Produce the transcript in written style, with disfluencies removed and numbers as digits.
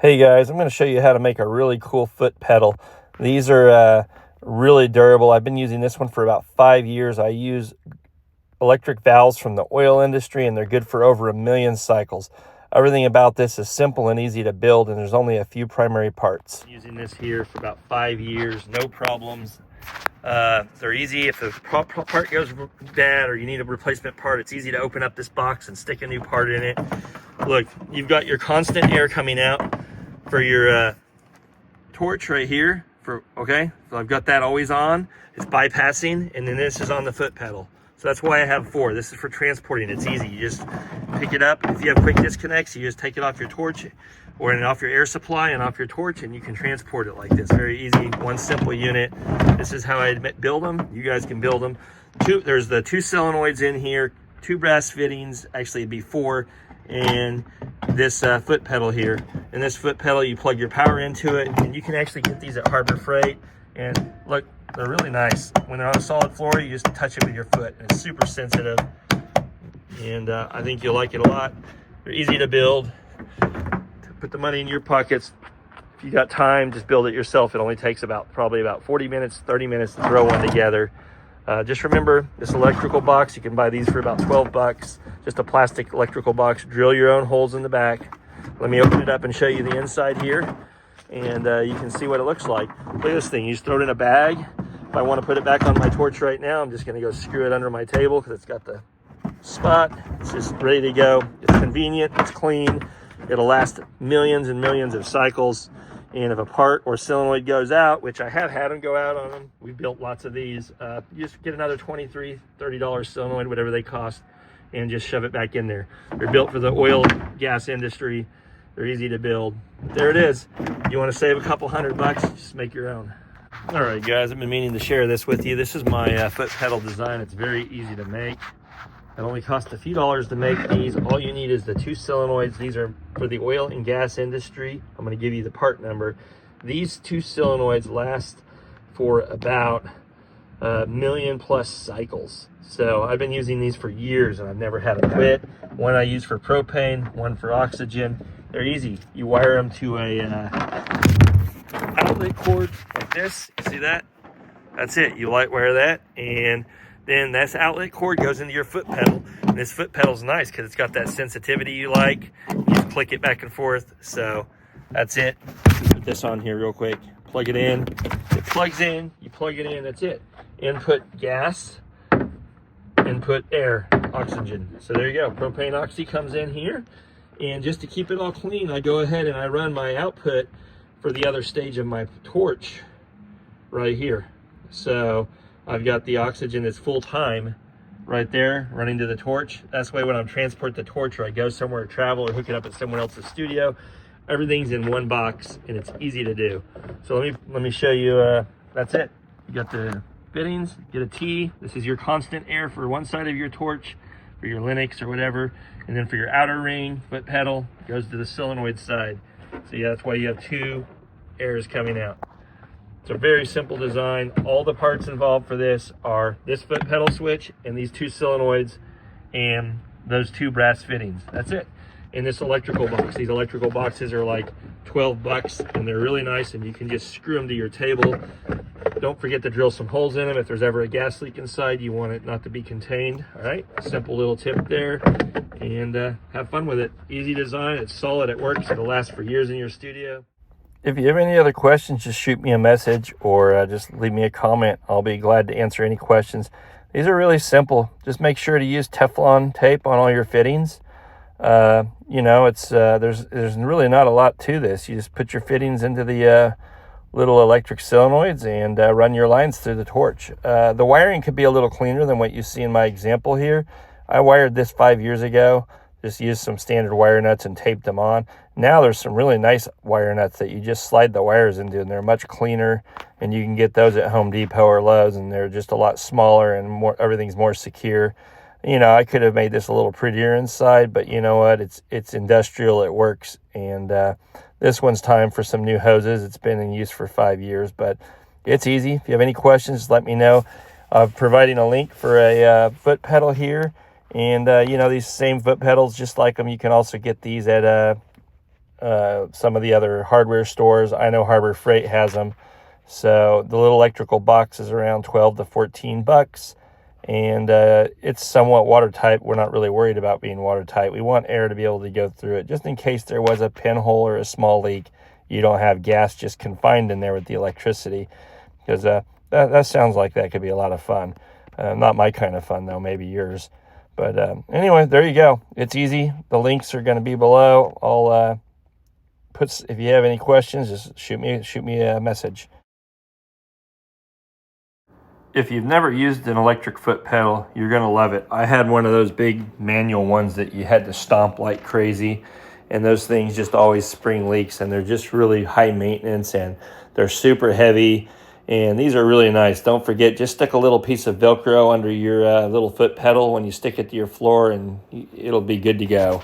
Hey guys, I'm going to show you how to make a really cool foot pedal. These are really durable. I've been using this one for about 5 years. I use electric valves from the oil industry, and they're good for over 1,000,000 cycles. Everything about this is simple and easy to build, and there's only a few primary parts. I'm using this here for about 5 years, no problems. They're easy. If the part goes bad or you need a replacement part, it's easy to open up this box and stick a new part in it. Look, you've got your constant air coming out for your torch right here. Okay, so I've got that always on. It's bypassing, and then this is on the foot pedal. So that's why I have 4. This is for transporting. It's easy. You just pick it up. If you have quick disconnects, you just take it off your torch or off your air supply and off your torch, and you can transport it like this. Very easy, one simple unit. This is how I build them. You guys can build them. There's the 2 solenoids in here, 2 brass fittings, actually it'd be 4, and this foot pedal here. And this foot pedal, you plug your power into it, and you can actually get these at Harbor Freight. And look, they're really nice. When they're on a solid floor, you just touch it with your foot, and it's super sensitive. And I think you'll like it a lot. They're easy to build. To put the money in your pockets. If you got time, just build it yourself. It only takes probably about 40 minutes, 30 minutes to throw one together. Just remember this electrical box. You can buy these for about 12 bucks. Just a plastic electrical box. Drill your own holes in the back. Let me open it up and show you the inside here, and you can see what it looks like. Look at this thing. You just throw it in a bag. If I want to put it back on my torch right now, I'm just going to go screw it under my table because it's got the spot. It's just ready to go. It's convenient. It's clean. It'll last millions and millions of cycles. And if a part or solenoid goes out, which I have had them go out on them, we built lots of these, you just get another $23, $30 solenoid, whatever they cost, and just shove it back in there. They're built for the oil gas industry. They're easy to build. There it is. You want to save a couple $100, just make your own. All right, guys, I've been meaning to share this with you. This is my foot pedal design. It's very easy to make. It only costs a few dollars to make these. All you need is the 2 solenoids. These are for the oil and gas industry. I'm going to give you the part number. These 2 solenoids last for about 1,000,000 plus cycles. So I've been using these for years, and I've never had them quit. One I use for propane, one for oxygen. They're easy. You wire them to a outlet cord like this. You see that? That's it. You light wire that, and then this outlet cord goes into your foot pedal. And this foot pedal's nice because it's got that sensitivity you like. You just click it back and forth. So that's it. Put this on here real quick. Plug it in. It plugs in. You plug it in. That's it. Input gas. Input air. Oxygen. So there you go. Propane oxy comes in here. And just to keep it all clean, I go ahead and I run my output for the other stage of my torch right here. So I've got the oxygen that's full time right there running to the torch. That's why when I'm transport the torch or I go somewhere to travel or hook it up at someone else's studio, everything's in one box and it's easy to do. So let me show you. That's it. You got the fittings, get a T. This is your constant air for one side of your torch for your Linux or whatever, and then for your outer ring foot pedal it goes to the solenoid side. So yeah, that's why you have 2 airs coming out. It's a very simple design. All the parts involved for this are this foot pedal switch and these 2 solenoids and those 2 brass fittings. That's it. In this electrical box. These electrical boxes are like 12 bucks, and they're really nice, and you can just screw them to your table. Don't forget to drill some holes in them. If there's ever a gas leak inside, you want it not to be contained. All right, simple little tip there, and have fun with it. Easy design. It's solid. It works. It'll last for years in your studio. If you have any other questions, just shoot me a message or just leave me a comment. I'll be glad to answer any questions. These are really simple. Just make sure to use Teflon tape on all your fittings. You know, it's there's really not a lot to this. You just put your fittings into the little electric solenoids and run your lines through the torch. The wiring could be a little cleaner than what you see in my example here. I wired this 5 years ago. Just used some standard wire nuts and taped them on. Now there's some really nice wire nuts that you just slide the wires into, and they're much cleaner, and you can get those at Home Depot or Lowe's, and they're just a lot smaller and everything's more secure. You know, I could have made this a little prettier inside, but you know what? It's industrial. It works. And this one's time for some new hoses. It's been in use for 5 years, but it's easy. If you have any questions, let me know. I'm providing a link for a foot pedal here. And, you know, these same foot pedals, just like them, you can also get these at some of the other hardware stores. I know Harbor Freight has them. So the little electrical box is around 12 to 14 bucks. And it's somewhat watertight. We're not really worried about being watertight. We want air to be able to go through it, just in case there was a pinhole or a small leak. You don't have gas just confined in there with the electricity, because that sounds like that could be a lot of fun. Not my kind of fun, though, maybe yours. But anyway, there you go. It's easy. The links are going to be below. I'll if you have any questions, just shoot me a message. If you've never used an electric foot pedal, you're going to love it. I had one of those big manual ones that you had to stomp like crazy, and those things just always spring leaks, and they're just really high maintenance, and they're super heavy, and these are really nice. Don't forget, just stick a little piece of Velcro under your little foot pedal when you stick it to your floor, and it'll be good to go.